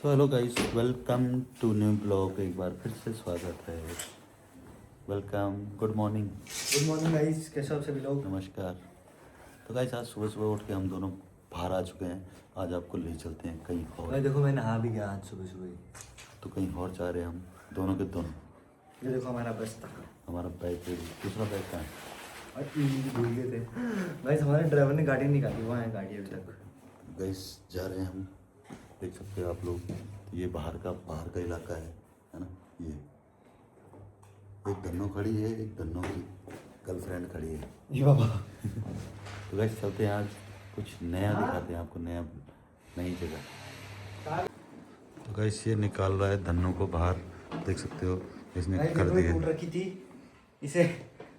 So hello guys, welcome to new blog. एक बार फिर से स्वागत है। Welcome, good morning. Good morning guys, कैसे हो आप सभी लोग। नमस्कार। तो गाइस आज सुबह सुबह उठ के हम दोनों बाहर आ चुके हैं। आज आपको ले चलते हैं कहीं और। भाई देखो मैं नहा भी गया आज सुबह सुबह ही। तो कहीं और जा रहे हैं हम दोनों के दोनों। ये देखो हमारा बस्ता हमारा बैग, दूसरा बैग कहाँ है? और भूल गए थे भाई। हमारे ड्राइवर ने गाड़ी निकाली, वहाँ है गाड़ी अभी तक। गाइस जा रहे हैं हम, देख सकते हो आप लोग। ये बाहर का इलाका है ना। ये एक धन्नो खड़ी है, एक धन्नो की गर्लफ्रेंड खड़ी है। ये बाबा तो गाइस चलते हैं, आज कुछ नया दिखाते हैं आपको, नई जगह। तो गाइस ये निकाल रहा है धन्नो को बाहर, देख सकते हो। इसने कर दी है, टूट रखी थी, इसे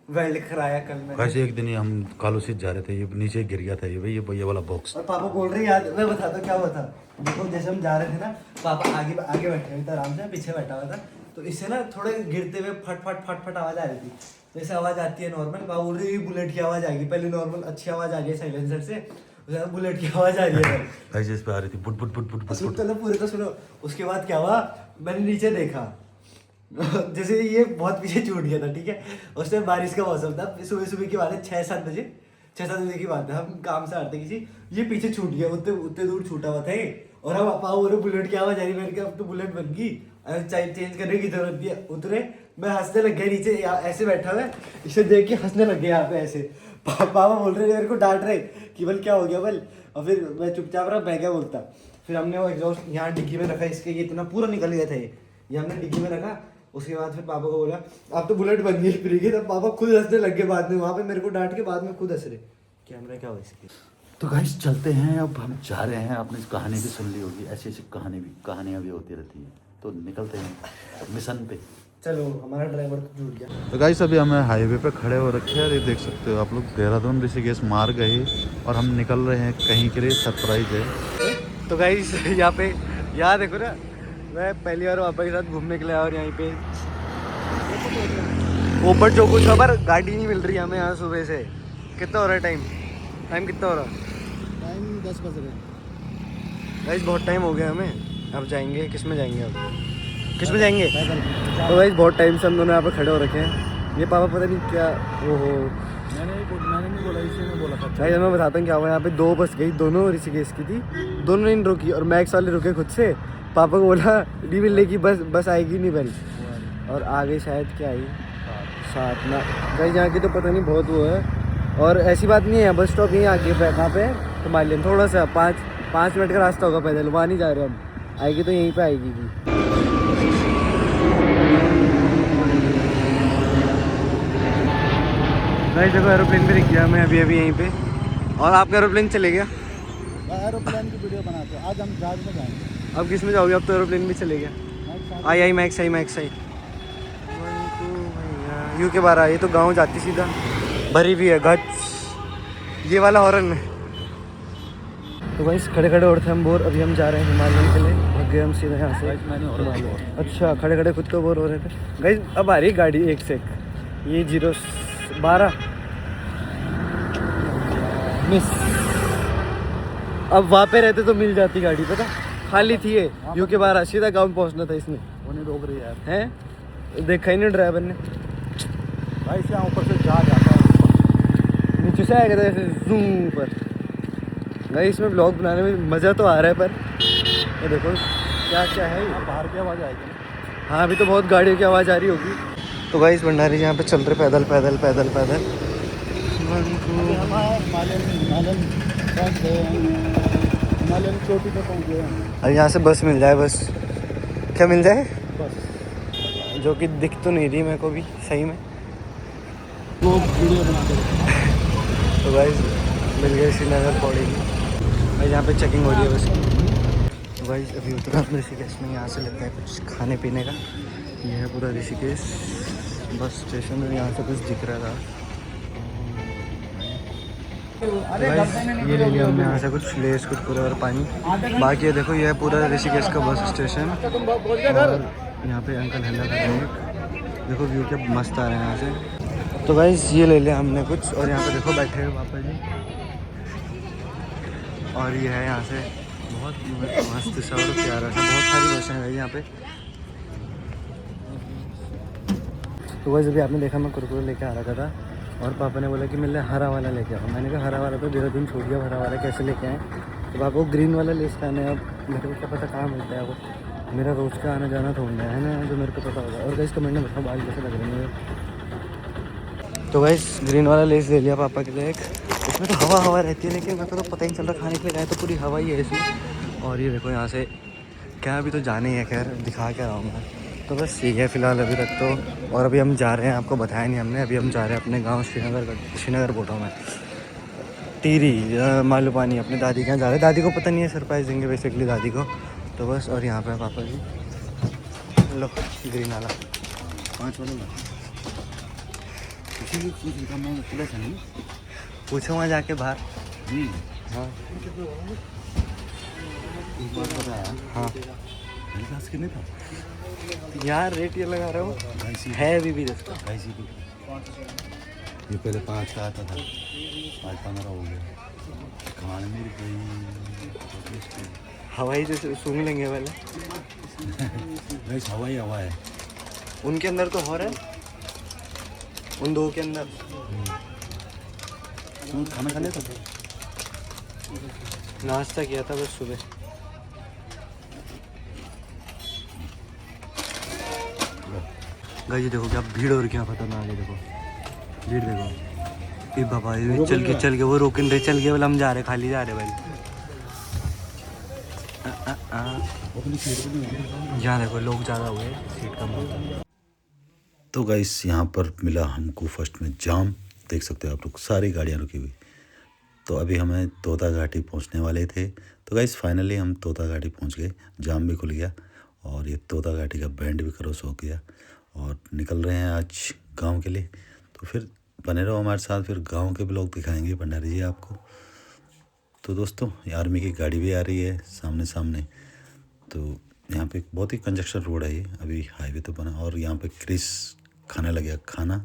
वेल्ड कराया कल मैंने। गाइस एक दिन ही हम कालू से जा रहे थे, ये नीचे गिर गया था ये वाला बॉक्स। और पापा बोल रहे याद, मैं बताता क्या हुआ था। देखो जैसे हम जा रहे थे ना, पापा आगे आगे बैठे हुए थे आराम से, पीछे बैठा हुआ था। तो इससे ना थोड़े गिरते हुए फट फट फट फट आवाज आ रही थी। जैसे आवाज आती है नॉर्मल, पापा बोल रहे बुलेट की आवाज आएगी। पहले नॉर्मल अच्छी आवाज आ रही है साइलेंसर से, उसके बुलेट की आवाज आ रही है। गाइस इस पे आ रही थी बुट बुट बुट बुट बुट बुट। चलो पूरे तो सुनो। उसके बाद क्या हुआ, मैंने नीचे देखा जैसे ये बहुत पीछे छूट गया था, ठीक है। उस टाइम बारिश का मौसम था, सुबह सुबह की बात है, 6-7 बजे की बात है। हम काम से आते किसी, ये पीछे छूट गया, उतने उतने दूर छूटा हुआ था ये। और अब पापा बोले बुलेट की आवाज आ रही, मैंने कहा अब तो बुलेट बन गई, चेंज करने की जरूरत नहीं है। उतरे, मैं हंसने लग गया नीचे, ऐसे बैठा हुआ इसे देख के हंसने लग गया यहाँ पे ऐसे। पापा बोल रहे मेरे को डांट रहे कि बल क्या हो गया बल। और फिर मैं चुपचाप रहा, मैं क्या बोलता। फिर हमने वो एग्जॉस्ट यहाँ डिग्गी में रखा, इसके ये इतना पूरा निकल गया था ये हमने डिग्गी में रखा। उसके बाद फिर पापा को बोला अब तो बुलेट बन गई फ्री की। तब पापा खुद हंसने लग गए बाद में, वहाँ पे मेरे को डांट के बाद में खुद हंस रहे। कैमरा क्या हुआ इसकी। तो गाइस चलते हैं, अब हम जा रहे हैं। आपने इस कहानी भी सुन ली होगी, ऐसी ऐसी कहानियाँ भी होती रहती हैं। तो निकलते हैं मिशन पे। चलो हमारा ड्राइवर तो जुड़ गया। तो गाइस अभी हमें हाईवे पे खड़े हो रखे हैं, ये देख सकते हो आप लोग। देहरादून ऋषिकेश मार्ग है और हम निकल रहे हैं कहीं के लिए, सरप्राइज है। तो गाइस यहाँ पे, यहाँ देखो ना, मैं पहली बार पापा के साथ घूमने के लिए आया। और यहाँ पे ऊपर जो कुछ खबर, गाड़ी नहीं मिल रही हमें यहाँ सुबह से। कितना हो रहा है टाइम कितना हो रहा है? टाइम 10 बज रहे हैं। गाइस बहुत टाइम हो गया हमें। अब जाएंगे किस में जाएंगे, अब किस में जाएंगे? तो गाइस बहुत टाइम से हम दोनों यहाँ पे खड़े हो रखे हैं। ये पापा पता नहीं क्या, ओहो मैंने नहीं बोला, इसी ने बोला था। गाइस मैं बताता हूँ क्या हुआ। यहाँ पे 2 बस गई, दोनों ऋषिकेश की थी, दोनों नहीं रुकी। और मैक्स वाले रुके खुद से। पापा को बोला डी मिलने की बस आएगी नहीं बल। और आगे शायद क्या आई 7 ना। गाइस यहाँ की तो पता नहीं बहुत वो है। और ऐसी बात नहीं है, बस स्टॉप यहीं आगे पे, कहाँ पे हिमालयन, थोड़ा सा 5 मिनट का रास्ता होगा पैदल, वहाँ नहीं जा रहे हम। आएगी तो यहीं पे आएगी जी। गाइस देखो एरोप्लेन भी दिख गया हमें अभी यहीं पे। और आपका एरोप्लेन चले गया। एरोप्लेन की वीडियो बनाते हैं, आज हम जहाज में जाएंगे। अब किस में जाओगे? अब तो एरोप्लेन भी चले गया। आई मैक्स आई यू के 12। ये तो गांव जाती सीधा, भरी भी है गच, ये वाला हॉर्न है। तो भाई खड़े खड़े उड़ते हम बोर। अभी हम जा रहे हैं हिमालयन के लिए, भाग गए हम सीधा यहाँ से। अच्छा खड़े खड़े खुद को बोर हो रहे थे। गाइस अब आ रही गाड़ी एक से एक, ये 012 मिस। अब वहाँ पे रहते तो मिल जाती गाड़ी, पता खाली थी ये। यू के 12 सीधा गाँव पहुँचना था इसने। वो नहीं रोक रही है हैं, देखा ही नहीं ड्राइवर ने। भाई से यहाँ ऊपर से जा जाता है, नीचे से आएगा ऐसे जूम पर। भाई इसमें ब्लॉग बनाने में मज़ा तो आ रहा है, पर ये देखो क्या क्या है। बाहर की आवाज़ आएगी ना। हाँ अभी तो बहुत गाड़ियों की आवाज़ आ रही होगी। तो भाई इस भंडारी यहाँ पे चल रहे पैदल पैदल पैदल पैदल। हिमालयन चोटी पे पहुँच गए हैं। अब यहाँ से बस मिल जाए, बस क्या मिल जाए, बस जो कि दिख तो नहीं रही मेरे को भी सही में। लोग वीडियो बनाते हैं। तो भाई मिल गए श्रीनगर पौड़ी की। भाई यहाँ पे चेकिंग हो रही है बस की। तो भाई अभी उतरा हम ऋषिकेश में, यहाँ से लगता है कुछ खाने पीने का। ये है पूरा ऋषिकेश बस स्टेशन, यहाँ से कुछ दिख रहा था। ये ले लिया हमने यहाँ से कुछ लेस कुरकुरे और पानी। बाकी ये देखो ये है पूरा ऋषिकेश का बस स्टेशन। और यहाँ पे अंकल हल्ला कर रहे हैं, देखो व्यू क्या मस्त आ रहा है यहाँ से। तो गाइस ये ले लिया हमने कुछ। और यहाँ पे देखो बैठे हुए पापा जी। और ये है यहाँ से बहुत मस्त सा और प्यारा सा, बहुत सारी बसें हैं यहाँ पे। तो वैसे भी आपने देखा मैं कुरकुरे लेके आ रखा था और पापा ने बोला कि मेरे लिए हरा वाला लेके आओ। मैंने कहा हरा वाला तो देहरादून छूट गया, हरा वाला कैसे लेके आए? तो पापा को ग्रीन वाला लेस खाना है। अब मेरे को क्या पता कहाँ मिलता है वो, मेरा रोज़ का आना जाना ढूंढना है ना, जो मेरे को पता होगा। और गाइस कमेंट में बताओ बाल कैसे लग रहे हैं। तो गाइस ग्रीन वाला लेस ले लिया पापा के लिए एक। इसमें तो हवा रहती है, लेकिन मेरे को तो पता ही नहीं चल रहा खाने के लिए गए तो पूरी हवा ही है इसमें। और ये देखो यहाँ से क्या अभी तो जाने ही है, खैर दिखा के रहा हूँ मैं। तो बस यही है फ़िलहाल अभी तक तो। और अभी हम जा रहे हैं, आपको बताया नहीं हमने, अभी हम जा रहे हैं अपने गांव श्रीनगर बोल रहा हूँ मैं, टीरी मालूपानी, अपने दादी के यहाँ जा रहे हैं। दादी को पता नहीं है, सरप्राइज देंगे बेसिकली दादी को। तो बस, और यहाँ पे पापा जी। लो ग्रीन वाला 5 वाला ला। किसी भी का मैं खुला था नहीं। पूछो वहाँ जाके बाहर। हाँ एक बार बताया। हाँ मेरे पास कितने था यार, रेट ये लगा रहे हो 250 है अभी भी दस। 250 की। ये पहले 5 का आता था, 5-15 हो गया। खाने मेरी गई हवाई से सूंघ लेंगे पहले। वैसे हवा है उनके अंदर तो हो रहा है, उन दो के अंदर। तुम खाना खा लेता नाश्ता किया था बस सुबह। गाइस देखो क्या भीड़ हो रही है, पता ना आगे देखो भीड़ देखो। ए बाबा ये चल के वो रोक नहीं रहे, चल के बोला हम जा रहे, खाली जा रहे भाई। यहाँ देखो लोग ज़्यादा हुए, सीट कम होता है। तो गाइस यहाँ पर मिला हमको फर्स्ट में जाम, देख सकते हो आप लोग, सारी गाड़ियाँ रुकी हुई। तो अभी हमें तोता घाटी पहुँचने वाले थे। तो गाइस फाइनली हम तोता घाटी पहुँच गए, जाम भी खुल गया और ये तोता घाटी का बैंड भी क्रॉस हो गया और निकल रहे हैं आज गांव के लिए। तो फिर बने रहो हमारे साथ, फिर गांव के ब्लॉग दिखाएंगे भंडारी जी आपको। तो दोस्तों आर्मी की गाड़ी भी आ रही है सामने। तो यहाँ पे बहुत ही कंजक्शन रोड है ये, अभी हाईवे तो बना। और यहाँ पे क्रिस खाने लगे खाना,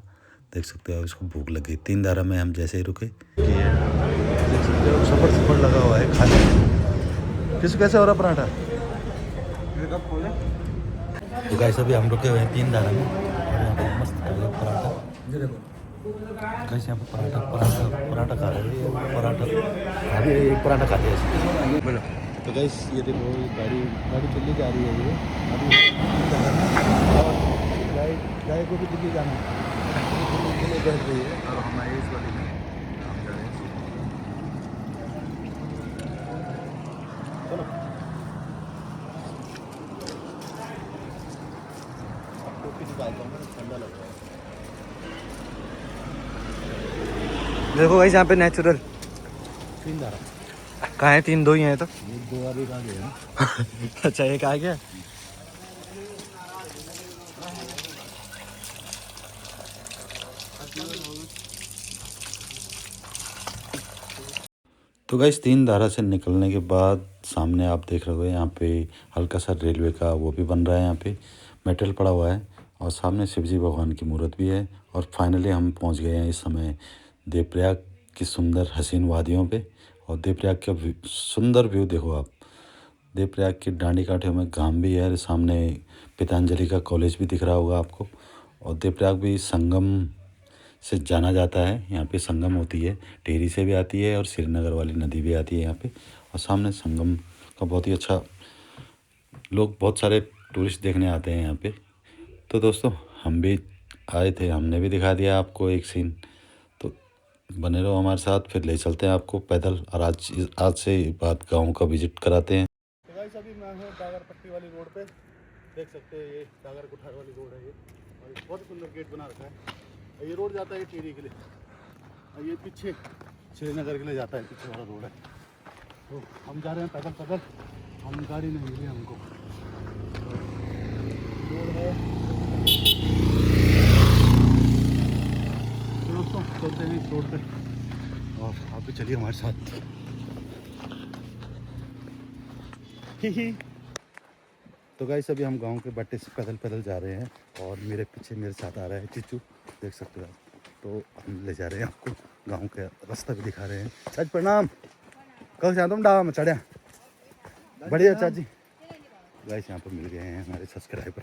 देख सकते हो इसको भूख लग गई। 3 धारा में हम जैसे ही रुके, देख सकते हो सफर लगा हुआ है खाने। किस कैसे हो रहा पराठा? तो गाइस अभी हम रुके हुए हैं 3 धारा में और यहाँ पे मस्त पराठा। गाइस यहाँ पे पराठा खा रहे हैं, पराठा अभी एक पराठा खाते हैं बोलो। तो गाइस ये देखो गाड़ी चली जा रही है ये अभी, गाय को भी दिल्ली जाना है, बैठ रही है और हमारे इस वाली में हम जा रहे हैं। चलो ठंडा लग रहा है। देखो भाई यहाँ पे नेचुरल 3 धारा कहाँ है? 3 2 ही हैं तो। ये 2 अभी कहाँ गए हैं? अच्छा एक आ गया। तो गाइस 3 धारा से निकलने के बाद सामने आप देख रहे हो यहाँ पे हल्का सा रेलवे का वो भी बन रहा है, यहाँ पे मेटल पड़ा हुआ है और सामने शिवजी भगवान की मूर्त भी है। और फाइनली हम पहुँच गए हैं इस समय देवप्रयाग की सुंदर हसीन वादियों पे। और देवप्रयाग का सुंदर व्यू देखो आप, देवप्रयाग की डांडी कांठे में गांव भी है, सामने पतंजलि का कॉलेज भी दिख रहा होगा आपको। और देवप्रयाग भी संगम से जाना जाता है, यहाँ पे संगम होती है, टिहरी से भी आती है और श्रीनगर वाली नदी भी आती है यहाँ पे। और सामने संगम का बहुत ही अच्छा, लोग बहुत सारे टूरिस्ट देखने आते हैं यहाँ पे। तो दोस्तों हम भी आए थे, हमने भी दिखा दिया आपको एक सीन। तो बने रहो हमारे साथ, फिर ले चलते हैं आपको पैदल और आज से बाद गाँव का विजिट कराते हैं। तो गाइस अभी मैं हूँ डागर पट्टी वाली रोड पे, देख सकते हैं ये डागर कुठार वाली रोड है ये, और बहुत सुंदर गेट बना रखा है। ये रोड जाता है टिहरी के लिए और ये पीछे श्रीनगर के लिए जाता है, पीछे वाला रोड है। तो हम जा रहे हैं पैदल, हम गाड़ी नहीं मिली हमको। रोड है तो दोस्तों चलते हैं इस रोड पे और आप भी चलिए हमारे साथ। ही तो गाइस अभी हम गांव के बट्टे से पैदल जा रहे हैं और मेरे पीछे मेरे साथ आ रहा है चिच्चू, देख सकते हो आप। तो हम ले जा रहे हैं आपको गांव का रास्ता भी दिखा रहे हैं। सच प्रणाम, कल से तुम डावा में चढ़िया बढ़िया चाची। गाइस यहाँ पर मिल गए हैं हमारे सब्सक्राइबर।